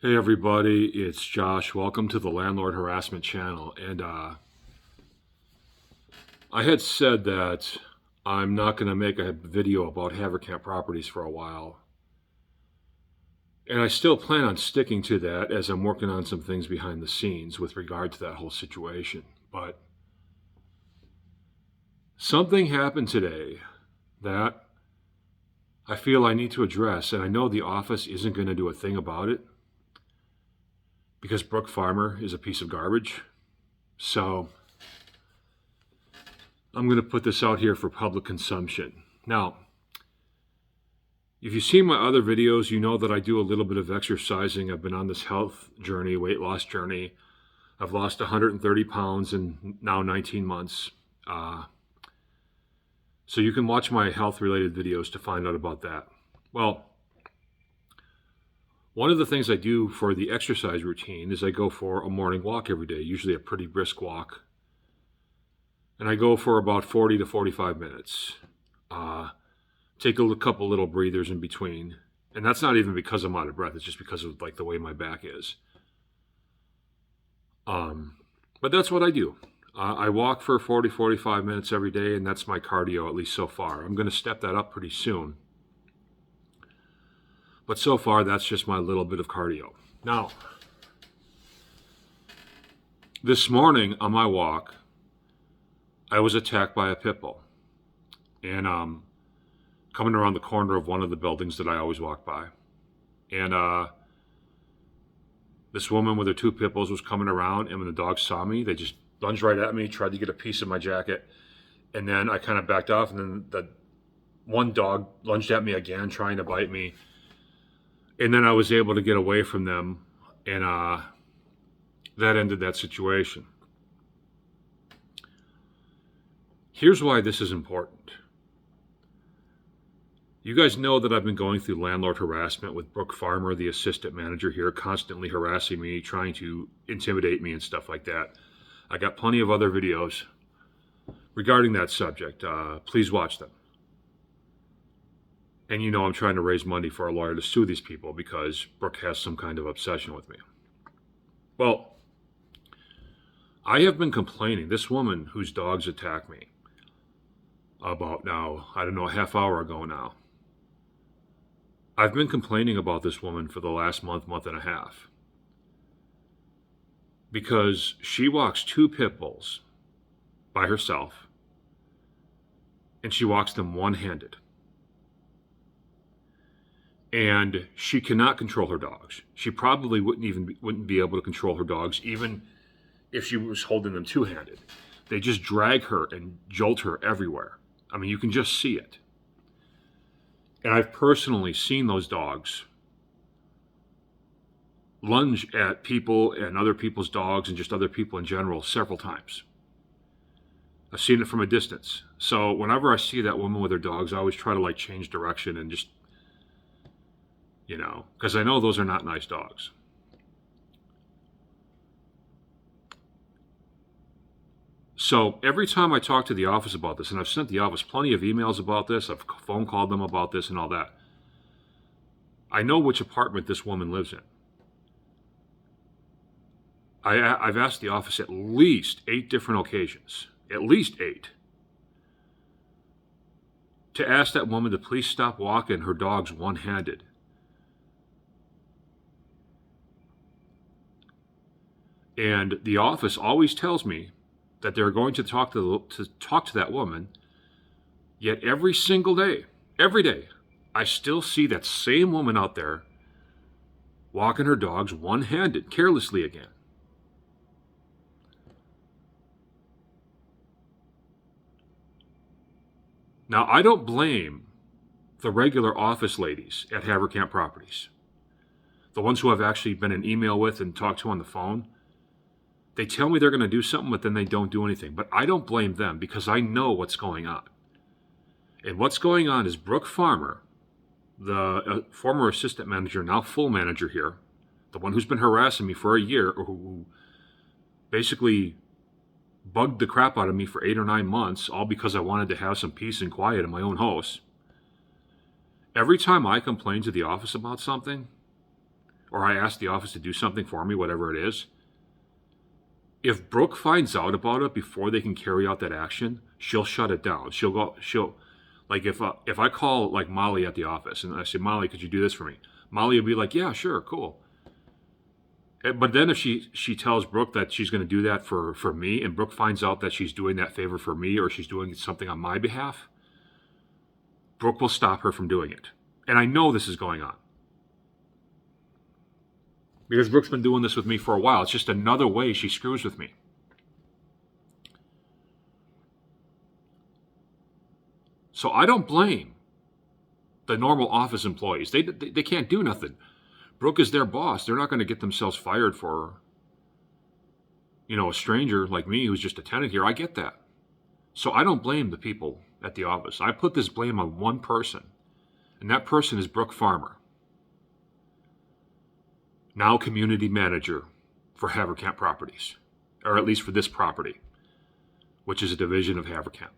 Hey everybody, it's Josh. Welcome to the Landlord Harassment Channel. And I had said that I'm not going to make a video about Haverkamp Properties for a while. And I still plan on sticking to that as I'm working on some things behind the scenes with regard to that whole situation. But something happened today that I feel I need to address, and I know the office isn't going to do a thing about it because Brooke Farmer is a piece of garbage. So I'm going to put this out here for public consumption. Now, if you've seen my other videos, you know that I do a little bit of exercising. I've been on this health journey, weight loss journey. I've lost 130 pounds in now 19 months. So you can watch my health-related videos to find out about that. Well, one of the things I do for the exercise routine is I go for a morning walk every day, usually a pretty brisk walk. And I go for about 40 to 45 minutes. Take a couple little breathers in between. And that's not even because I'm out of breath. It's just because of like the way my back is. But that's what I do. I walk for 40, 45 minutes every day, and that's my cardio, at least so far. I'm going to step that up pretty soon. But so far, that's just my little bit of cardio. Now, this morning on my walk, I was attacked by a pit bull. And coming around the corner of one of the buildings that I always walk by. And this woman with her two pit bulls was coming around, and when the dogs saw me, they just lunged right at me, tried to get a piece of my jacket. And then I kind of backed off, and then the one dog lunged at me again, trying to bite me. And then I was able to get away from them, and that ended that situation. Here's why this is important. You guys know that I've been going through landlord harassment with Brooke Farmer, the assistant manager here, constantly harassing me, trying to intimidate me and stuff like that. I got plenty of other videos regarding that subject. Please watch them. And you know I'm trying to raise money for a lawyer to sue these people because Brooke has some kind of obsession with me. Well, I have been complaining. This woman whose dogs attack me about now, I don't know, a half hour ago now. I've been complaining about this woman for the last month and a half. Because she walks two pit bulls by herself, and she walks them one-handed. And she cannot control her dogs. She probably wouldn't be able to control her dogs even if she was holding them two-handed. They just drag her and jolt her everywhere. I mean, you can just see it. And I've personally seen those dogs lunge at people and other people's dogs and just other people in general several times. I've seen it from a distance. So whenever I see that woman with her dogs, I always try to like change direction and just, you know, because I know those are not nice dogs. So every time I talk to the office about this, and I've sent the office plenty of emails about this, I've phone called them about this and all that, I know which apartment this woman lives in. I've asked the office at least 8 different occasions, at least 8, to ask that woman to please stop walking her dogs one-handed. And the office always tells me that they're going to talk to that woman, yet every single day, every day, I still see that same woman out there walking her dogs one-handed, carelessly again. Now, I don't blame the regular office ladies at Haverkamp Properties, the ones who I've actually been in email with and talked to on the phone. They tell me they're going to do something, but then they don't do anything. But I don't blame them because I know what's going on. And what's going on is Brooke Farmer, the former assistant manager, now full manager here, the one who's been harassing me for a year, or who basically bugged the crap out of me for 8 or 9 months, all because I wanted to have some peace and quiet in my own house. Every time I complain to the office about something, or I ask the office to do something for me, whatever it is, if Brooke finds out about it before they can carry out that action, she'll shut it down. She'll like if I call like Molly at the office and I say, Molly, could you do this for me? Molly will be like, yeah, sure, cool. But then if she tells Brooke that she's going to do that for me, and Brooke finds out that she's doing that favor for me or she's doing something on my behalf, Brooke will stop her from doing it. And I know this is going on. Because Brooke's been doing this with me for a while. It's just another way she screws with me. So I don't blame the normal office employees. They can't do nothing. Brooke is their boss. They're not going to get themselves fired for, a stranger like me who's just a tenant here. I get that. So I don't blame the people at the office. I put this blame on one person, and that person is Brooke Farmer, now community manager for Haverkamp Properties, or at least for this property, which is a division of Haverkamp.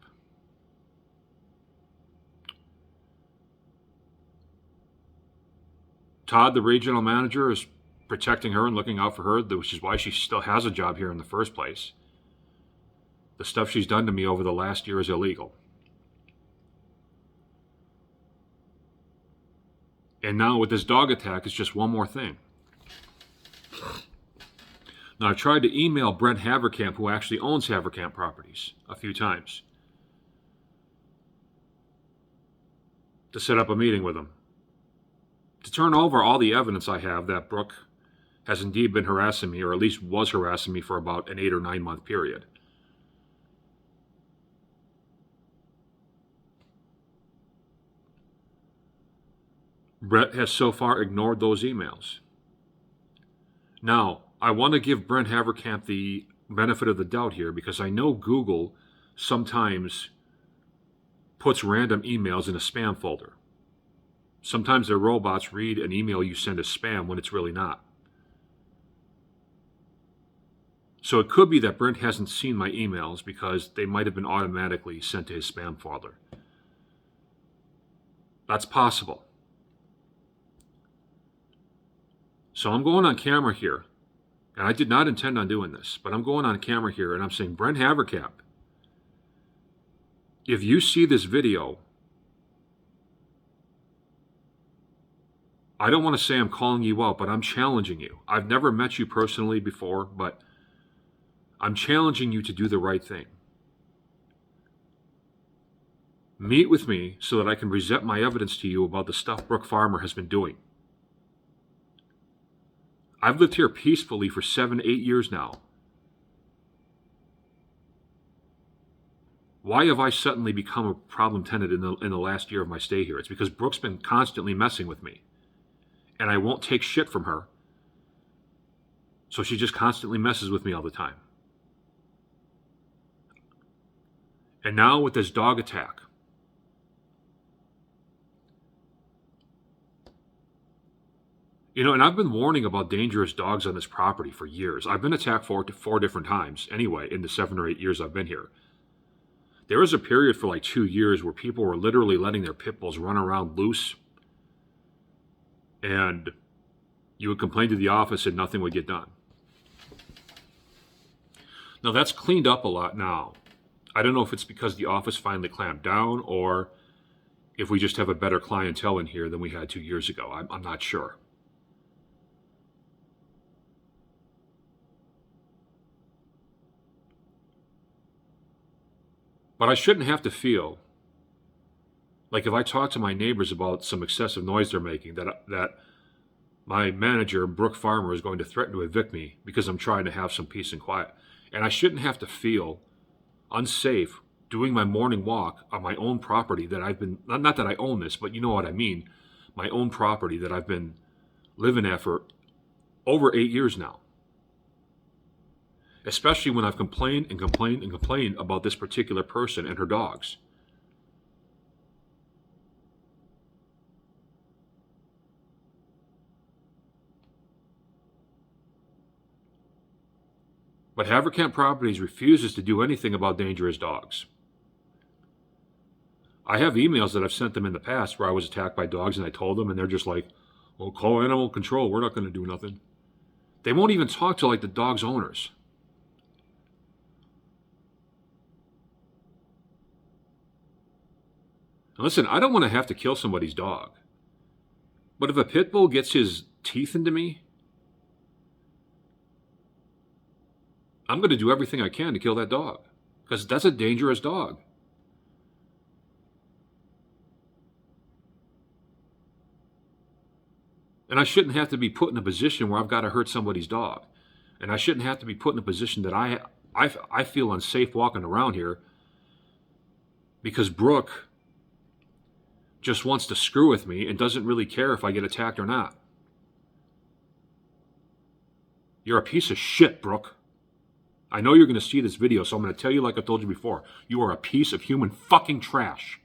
Todd, the regional manager, is protecting her and looking out for her, which is why she still has a job here in the first place. The stuff she's done to me over the last year is illegal. And now with this dog attack, it's just one more thing. Now, I've tried to email Brent Haverkamp, who actually owns Haverkamp Properties, a few times to set up a meeting with him, to turn over all the evidence I have that Brooke has indeed been harassing me, or at least was harassing me for about an 8 or 9 month period. Brett has so far ignored those emails. Now, I want to give Brent Haverkamp the benefit of the doubt here, because I know Google sometimes puts random emails in a spam folder. Sometimes their robots read an email you send as spam when it's really not. So it could be that Brent hasn't seen my emails because they might have been automatically sent to his spam folder. That's possible. So I'm going on camera here, and I did not intend on doing this, but I'm going on camera here and I'm saying, Brent Haverkamp, if you see this video, I don't want to say I'm calling you out, but I'm challenging you. I've never met you personally before, but I'm challenging you to do the right thing. Meet with me so that I can present my evidence to you about the stuff Brooke Farmer has been doing. I've lived here peacefully for 7, 8 years now. Why have I suddenly become a problem tenant in the last year of my stay here? It's because Brooke's been constantly messing with me. And I won't take shit from her. So she just constantly messes with me all the time. And now with this dog attack. And I've been warning about dangerous dogs on this property for years. I've been attacked four different times anyway in the 7 or 8 years I've been here. There was a period for like 2 years where people were literally letting their pit bulls run around loose. And you would complain to the office and nothing would get done. Now that's cleaned up a lot now. I don't know if it's because the office finally clamped down or if we just have a better clientele in here than we had 2 years ago. I'm not sure. But I shouldn't have to feel like if I talk to my neighbors about some excessive noise they're making, that my manager, Brooke Farmer, is going to threaten to evict me because I'm trying to have some peace and quiet. And I shouldn't have to feel unsafe doing my morning walk on my own property that I've been, not that I own this, but you know what I mean, my own property that I've been living at for over 8 years now. Especially when I've complained and complained and complained about this particular person and her dogs. But Haverkamp Properties refuses to do anything about dangerous dogs. I have emails that I've sent them in the past where I was attacked by dogs and I told them, and they're just like, Well, call animal control. We're not going to do nothing. They won't even talk to, like, the dog's owners. Now, listen, I don't want to have to kill somebody's dog. But if a pit bull gets his teeth into me, I'm going to do everything I can to kill that dog. Because that's a dangerous dog. And I shouldn't have to be put in a position where I've got to hurt somebody's dog. And I shouldn't have to be put in a position that I feel unsafe walking around here because Brooke just wants to screw with me and doesn't really care if I get attacked or not. You're a piece of shit, Brooke. I know you're going to see this video, so I'm going to tell you like I told you before. You are a piece of human fucking trash.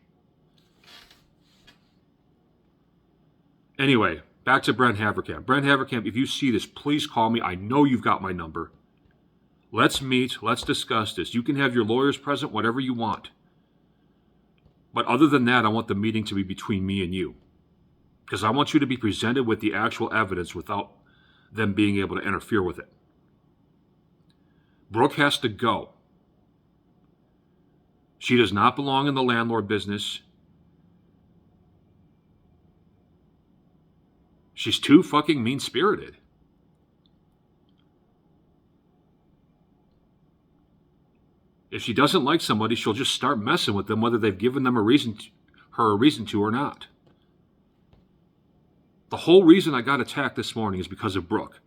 Anyway, back to Brent Haverkamp. Brent Haverkamp, if you see this, please call me. I know you've got my number. Let's meet. Let's discuss this. You can have your lawyers present, whatever you want. But other than that, I want the meeting to be between me and you. Because I want you to be presented with the actual evidence without them being able to interfere with it. Brooke has to go. She does not belong in the landlord business. She's too fucking mean-spirited. If she doesn't like somebody, she'll just start messing with them, whether they've given them her a reason to or not. The whole reason I got attacked this morning is because of Brooke.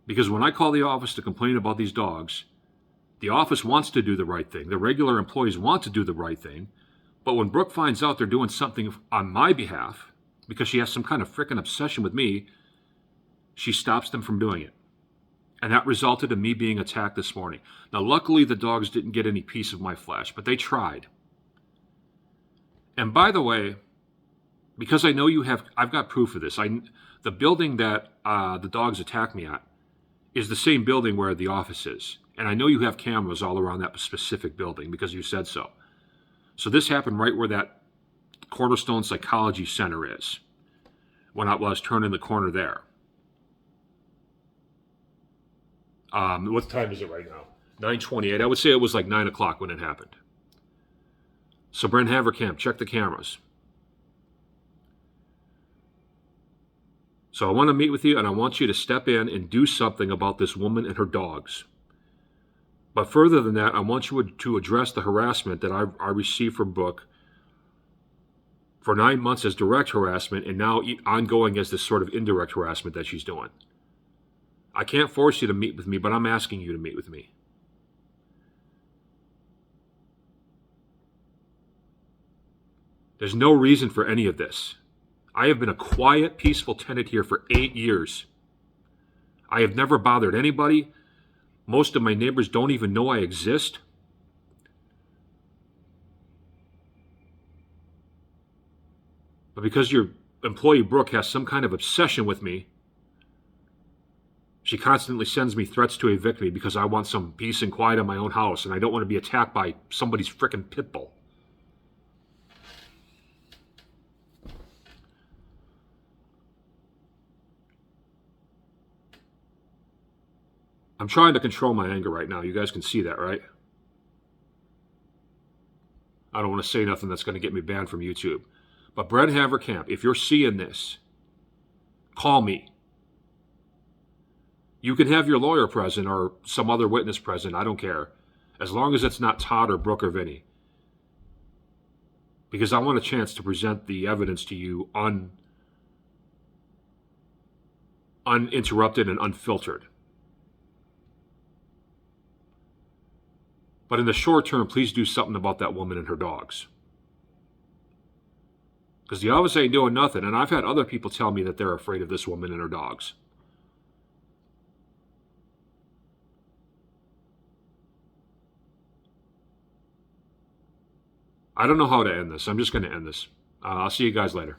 Because when I call the office to complain about these dogs, the office wants to do the right thing. The regular employees want to do the right thing. But when Brooke finds out they're doing something on my behalf, because she has some kind of frickin' obsession with me, she stops them from doing it. And that resulted in me being attacked this morning. Now, luckily, the dogs didn't get any piece of my flesh, but they tried. And by the way, because I know I've got proof of this. The building that the dogs attacked me at is the same building where the office is. And I know you have cameras all around that specific building because you said so. So this happened right where that Cornerstone Psychology Center is, when I was turning the corner there. What time is it right now? 9:28. I would say it was like 9 o'clock when it happened. So Brent Haverkamp, check the cameras. So I want to meet with you, and I want you to step in and do something about this woman and her dogs. But further than that, I want you to address the harassment that I received from Brooke for 9 months as direct harassment and now ongoing as this sort of indirect harassment that she's doing. I can't force you to meet with me, but I'm asking you to meet with me. There's no reason for any of this. I have been a quiet, peaceful tenant here for 8 years. I have never bothered anybody. Most of my neighbors don't even know I exist. But because your employee Brooke has some kind of obsession with me, she constantly sends me threats to evict me because I want some peace and quiet in my own house and I don't want to be attacked by somebody's frickin' pit bull. I'm trying to control my anger right now. You guys can see that, right? I don't want to say nothing that's going to get me banned from YouTube. But Brent Haverkamp, if you're seeing this, call me. You can have your lawyer present or some other witness present. I don't care. As long as it's not Todd or Brooke or Vinny. Because I want a chance to present the evidence to you uninterrupted and unfiltered. But in the short term, please do something about that woman and her dogs. Because the office ain't doing nothing. And I've had other people tell me that they're afraid of this woman and her dogs. I don't know how to end this. I'm just going to end this. I'll see you guys later.